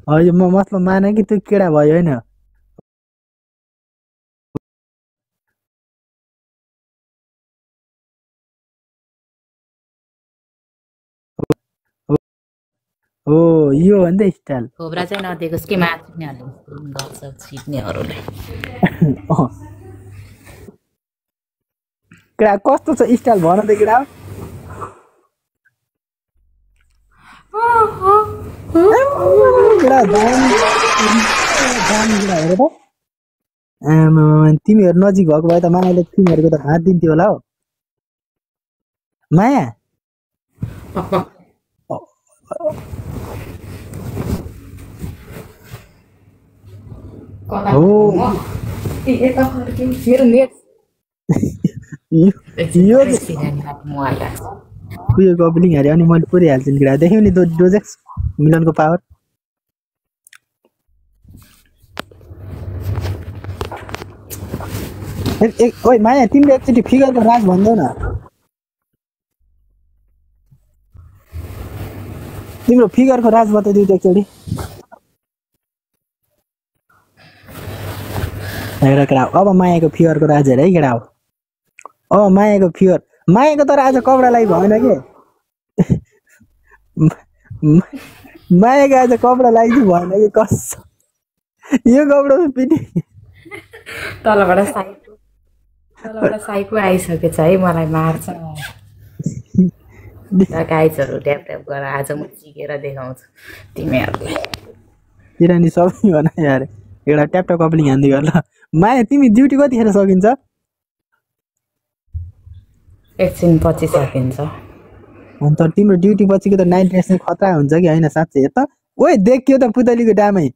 यो म मतलब माने कि त्यो केडा भयो हैन हो यो हो नि त स्टाइल खोब्रा चाहिँ नदिएकोस् कि माथिनेहरूले गर्छ छिट्नेहरूले केडा कस्तो छ स्टाइल भन त केडा केडा दामी केडा हेर त तिमीहरू नजिक भएको भए त मायाले तिमीहरूको त हात दिन्थ्यो होला हो माया हो यो उयो गब्लिङ हारे अनि मैले पुऱ्याइहाल्छु नि केडा देख्यौ नि डोजेक्स मिलनको पावर ओइ माया तिमीले एकचोटि फिगरको राज भन्दैौ न तिम्रो फिगरको राज बताइदिउ त एकचोटि हेर केडा अब मायाको फिगरको राज हेर है केडा हो अब मायाको फिगर मायाको तर आज कपडा लाइ भएन के मायाको आज कपडा लाइदिनु भएन कि कस यो कपडामा पिटी तलबाट साइको आइसकेछ है मलाई मार्छ गाइजहरू ट्याप ट्याप गरेर आज म चिकेर देखाउँछु तिमीहरूलाई किरानी सबै भन यार एउटा ट्याप ट्याप कपलिङ हान्दै गर ल माया तिमी ड्युटी कतिखेर सकिन्छ एकछिन पछि सकिन्छ अन्त तिम्रो ड्युटी पछिको त नाइट ड्रेस नै खतरा हुन्छ कि होइन साँच्चै त ओए देखियो त पुतलीको डामै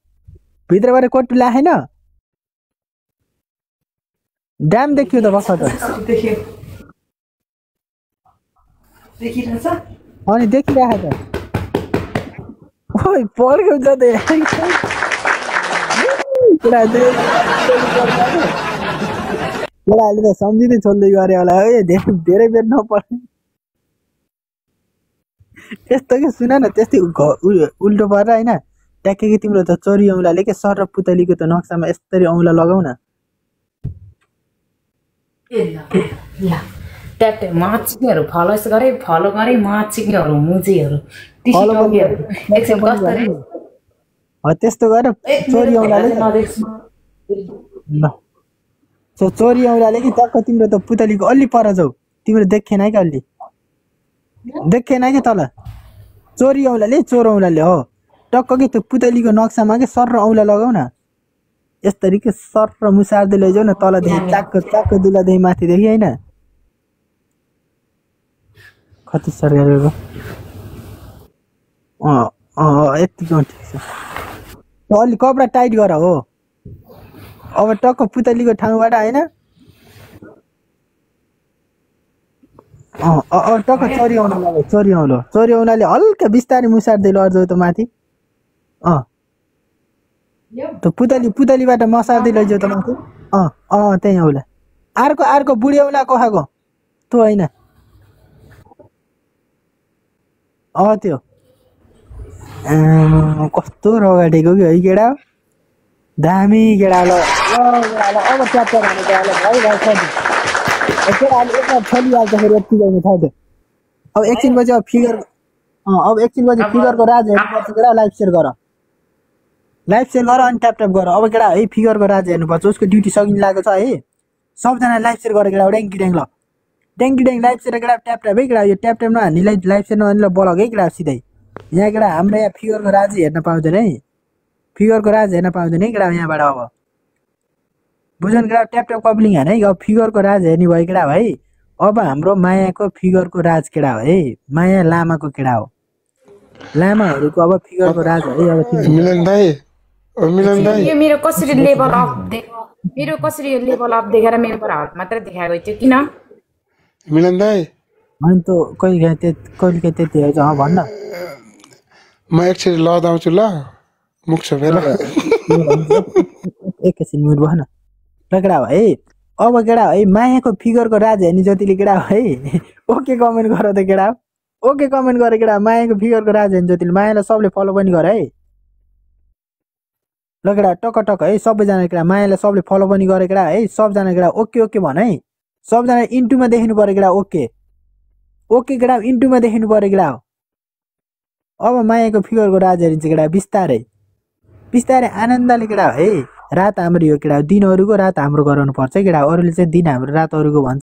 भित्रबाट कोट लाखेन ड्याम देखियो त बस अनि देखिरहेको त ओइ पड्क्यो त केटाहरूले त सम्झिँदै छोड्दै गरे होला है धेरै बेर नपर्ने त्यस्तो के सुन न त्यस्तै उल्टो परेर होइन ट्याक्कै कि तिम्रो त चोरी औँलाले के सर र पुतलीको त नक्सामा यस्तरी औँला लगाउ न माचिङहरू फलो गरे माचिङहरू मुजीहरू त्यस्तो गरेर चोरी औँलाले चोरी औँलाले कि टक्क तिम्रो त पुतलीको अलि पर जाऊ तिम्रो देखेन कि अलि देखेन कि तल चोरी औँलाले चोर औँलाले हो टक्क कि त्यो पुतलीको नक्सामा कि सर र औँला लगाउ न यसरी के सर र मुसार्दै लैजाऊ न तलदेखि चाक्क दुलादेखि माथिदेखि होइन कति सर गरेको यतिको ठिक छ अलि कपडा टाइट गर हो अब टक्क पुतलीको ठाउँबाट होइन टक्क चोरी औँला लगाऊ चोरी औँलाले हल्का बिस्तारै मुसार्दै लैजाऊ त माथि त पुतलीबाट मसार्दै लैजाऊ त माथि त्यही औँला अर्को बुढी औँला कोखाको त्यो होइन त्यो कस्तो रगाडेको कि है केडा दामी केडा ल अब ट्याप हाने केडाले एकमा छलिहाल्छ फेरि यति गयो थाहा थियो अब एकछिनपछि अब फिगरको राज हेर्नुपर्छ केडा लाइभ सेयर गर अनि ट्याप गर अब केडा है फिगरको राज हेर्नुपर्छ उसको ड्युटी सकिन लागेको छ है सबजना लाइभ सेयर गरेर केडा ड्याङ्की ड्याङ लाइभ सेयर केडा ट्याप है केडा यो ट्याप नहान्नेलाई लाइभ सेयर नहान्नेलाई ब्लग है केडा सिधै यहाँ केडा हाम्रो यहाँ फिगरको राज हेर्न पाउँदैन है केडा यहाँबाट अब बुझ्नु केडा ट्याप कपलिङ हाने है अब फिगरको राज हेर्ने भयो केडा है अब हाम्रो मायाको फिगरको राज केडा हो है माया लामाको केडा हो लामाहरूको अब फिगरको राज है अब यो मेरो कसरी लेभल अप देखेर मेरो पर हात मात्र देखाएको थियो किन मिलन दाइ अनि त कहिले त्यति हो भन्न म एकछिन लदाउँछु ल मुख छोपेर एकैछिन मुड भन र केडा हो है अब केडा है मायाको फिगरको राज हेर्ने जतिले केडा है ओके कमेन्ट गर त केडा ओके कमेन्ट गर केडा मायाको फिगरको राज हेर्ने जतिले मायालाई सबले फलो पनि गर है ल केटा टक टक है सबैजना केटा मायालाई सबले फलो पनि गरे केटा है सबजना केटा ओके ओके भन है सबजना इन्टुमा देखिनु पर्यो केटा ओके ओके केटा इन्टुमा देखिनु पर्यो केटा अब मायाको फिगरको राज हेरिन्छ केटा बिस्तारै बिस्तारै आनन्दले केटा है रात हाम्रो यो केटा दिनहरूको रात हाम्रो गराउनु पर्छ केटा अरूले चाहिँ दिन हाम्रो रात अरूको भन्छ